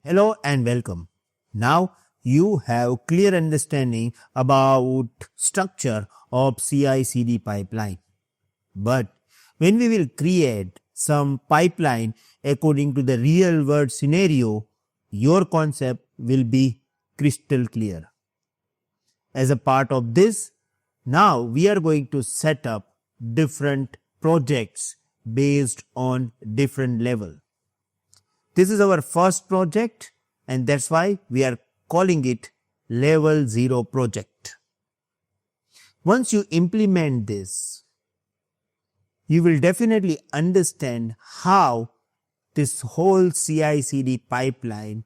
Hello and welcome. Now you have clear understanding about structure of CI/CD pipeline. But when we will create some pipeline according to the real world scenario, your concept will be crystal clear. As a part of this, now we are going to set up different projects based on different level. This is our first project and that's why we are calling it Level-0 project. Once you implement this, you will definitely understand how this whole CI/CD pipeline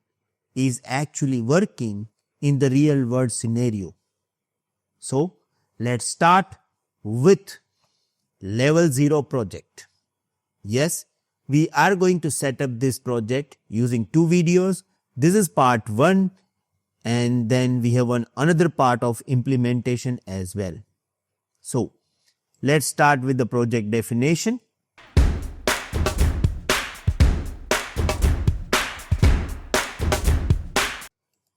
is actually working in the real world scenario. So let's start with Level-0 project. Yes, we are going to set up this project using two videos. This is part 1 and then we have another part of implementation as well. So let's start with the project definition.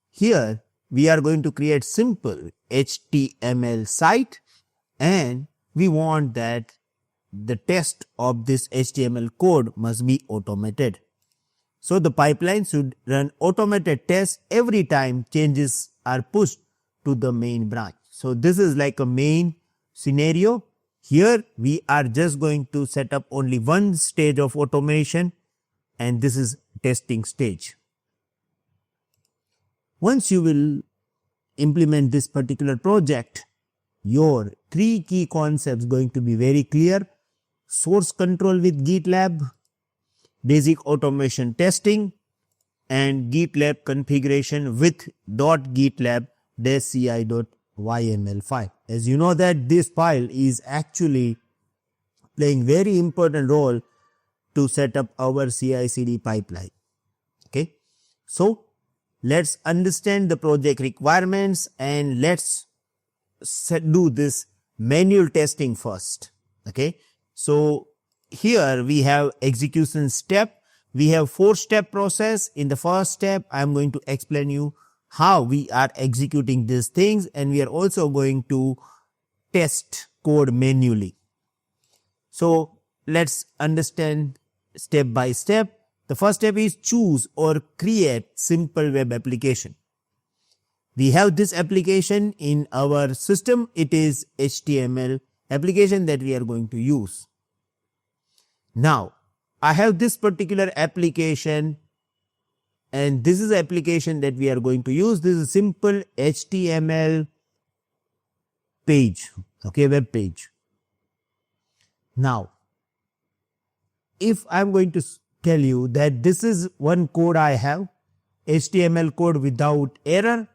Here we are going to create simple HTML site and we want that the test of this HTML code must be automated. So the pipeline should run automated tests every time changes are pushed to the main branch. So this is like a main scenario. Here we are just going to set up only one stage of automation and this is testing stage. Once you will implement this particular project, your 3 key concepts going to be very clear. Source control with GitLab, basic automation testing and GitLab configuration with .gitlab-ci.yml file. As you know that this file is actually playing very important role to set up our CI/CD pipeline. Okay, so let's understand the project requirements and let's do this manual testing first. Okay, so here we have execution step. We have 4-step process. In the first step, I am going to explain you how we are executing these things and we are also going to test code manually. So let's understand step by step. The first step is choose or create simple web application. We have this application in our system. It is HTML application that we are going to use. Now, I have this particular application and this is the application that we are going to use. This is a simple HTML page, okay, web page. Now, if I am going to tell you that this is one code I have, HTML code without error,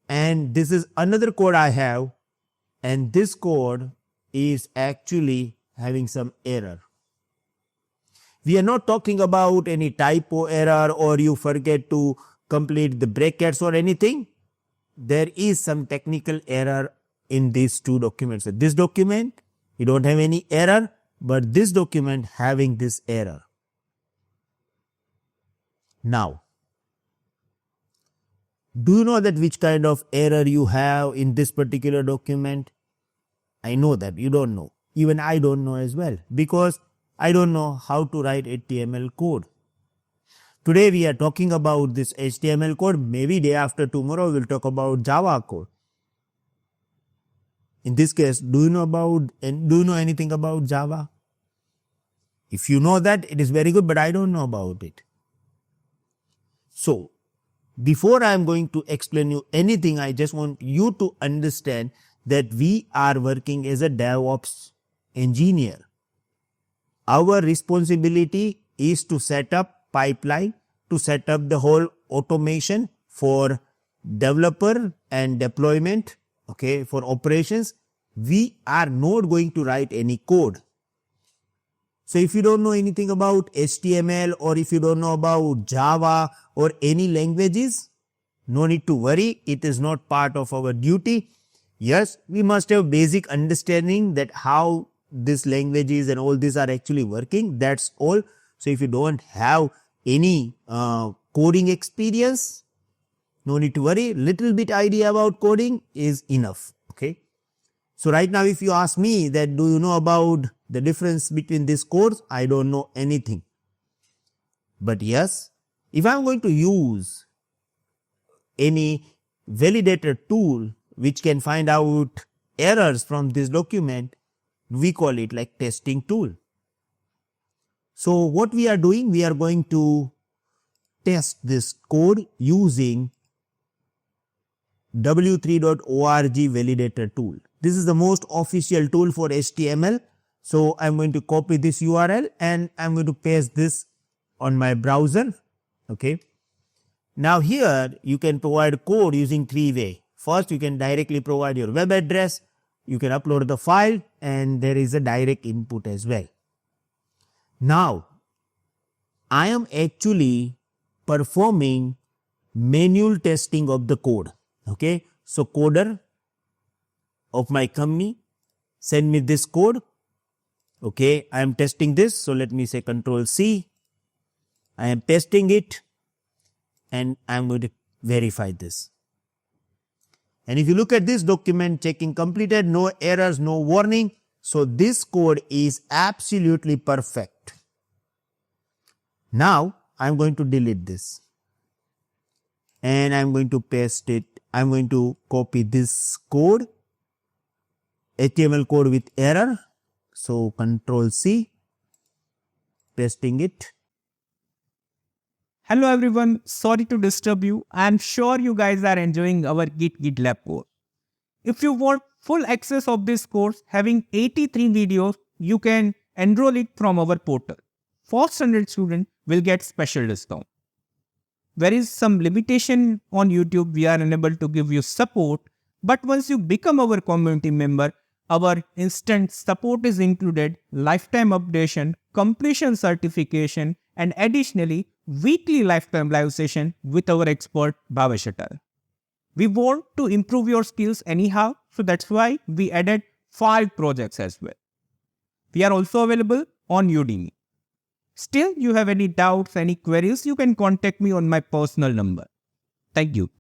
and this is another code I have, and this code is actually having some error. We are not talking about any typo error or you forget to complete the brackets or anything. There is some technical error in these two documents. So this document, you don't have any error, but this document having this error. Now, do you know that which kind of error you have in this particular document? I know that you don't know. Even I don't know as well because I don't know how to write HTML code. Today we are talking about this HTML code. Maybe day after tomorrow we'll talk about Java code. In this case, do you know anything about Java? If you know that, it is very good, but I don't know about it. So, before I am going to explain you anything, I just want you to understand that we are working as a DevOps engineer. Our responsibility is to set up pipeline, to set up the whole automation for developer and deployment, okay, for operations. We are not going to write any code. So if you don't know anything about HTML or if you don't know about Java or any languages, no need to worry. It is not part of our duty. Yes, we must have basic understanding that how these languages and all these are actually working. That's all. So if you don't have any coding experience, no need to worry. Little bit idea about coding is enough. Okay. So right now, if you ask me that do you know about the difference between these codes, I don't know anything. But yes, if I am going to use any validator tool which can find out errors from this document, we call it like testing tool. So what we are doing, we are going to test this code using w3.org validator tool. This is the most official tool for HTML. So I'm going to copy this URL and I'm going to paste this on my browser. Okay. Now here you can provide code using three ways. First, you can directly provide your web address, you can upload the file, and there is a direct input as well. Now, I am actually performing manual testing of the code. Okay. So coder of my company send me this code. Okay. I am testing this. So let me say Control C. I am testing it and I am going to verify this. And if you look at this document, checking completed, no errors, no warning. So this code is absolutely perfect. Now I am going to delete this and I am going to paste it. I am going to copy this code, HTML code with error. So Control C, pasting it. Hello everyone, sorry to disturb you. I am sure you guys are enjoying our GitLab course. If you want full access of this course having 83 videos, you can enroll it from our portal. First 100 students will get special discount. There is some limitation on YouTube, we are unable to give you support, but once you become our community member, our instant support is included, lifetime updation, completion certification, and additionally weekly lifetime live session with our expert Bhavesh Atal. We want to improve your skills anyhow, so that's why we added 5 projects as well. We are also available on Udemy. Still, you have any doubts, any queries, you can contact me on my personal number. Thank you.